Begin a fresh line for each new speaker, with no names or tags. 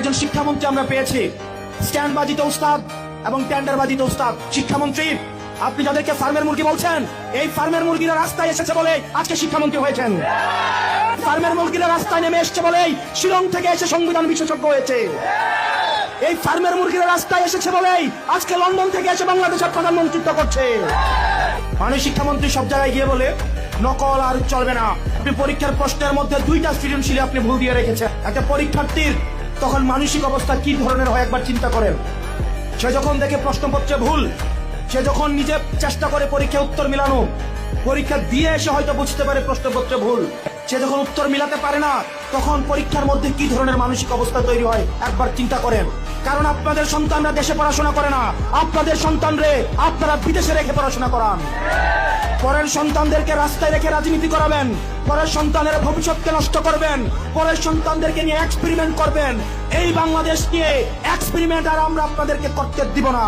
একজন শিক্ষামন্ত্রী আমরা পেয়েছি, স্ট্যান্ডবাজিতে উস্তাদ এবং টেন্ডারবাজিতে উস্তাদ। শিক্ষামন্ত্রী, আপনি যাদেরকে ফার্মের মুরগি বলছেন, এই ফার্মের মুরগিরা রাস্তায় এসেছে বলে আজকে শিক্ষামন্ত্রী হয়েছেন। ফার্মের মুরগিরা রাস্তায় নেমে এসেছে বলেই শিলং থেকে এসে সংবিধান বিশেষজ্ঞ হয়েছে। এই ফার্মের মুরগিরা রাস্তায় এসেছে বলেই আজকে লন্ডন থেকে এসে বাংলাদেশের প্রধানমন্ত্রিত্ব করছে। মানে শিক্ষামন্ত্রী সব জায়গায় গিয়ে বলে নকল আর চলবে না। আপনি পরীক্ষার প্রশ্নের মধ্যে 2টা সৃজনশীল আপনি ভুল দিয়ে রেখেছেন। একটা পরীক্ষার্থীর তখন মানসিক অবস্থা কি ধরনের হয় একবার চিন্তা করেন। সে যখন দেখে প্রশ্নপত্রে ভুল, সে যখন নিজে চেষ্টা করে পরীক্ষায় উত্তর মিলানো, পরীক্ষা দিয়ে এসে হয়তো বুঝতে পারে প্রশ্নপত্রে ভুল, সে যখন উত্তর মিলাতে পারে না, তখন পরীক্ষার মধ্যে কি ধরনের মানসিক অবস্থা তৈরি হয় একবার চিন্তা করেন। কারণ আপনাদের সন্তানরা দেশে পড়াশোনা করে না, আপনাদের সন্তানরে আপনারা বিদেশে রেখে পড়াশোনা করান। পরের সন্তানদেরকে রাস্তায় রেখে রাজনীতি করাবেন, পরের সন্তানের ভবিষ্যৎকে নষ্ট করবেন, পরের সন্তানদেরকে নিয়ে এক্সপেরিমেন্ট করবেন। এই বাংলাদেশ নিয়ে এক্সপেরিমেন্ট আর আমরা আপনাদেরকে করতে দিব না।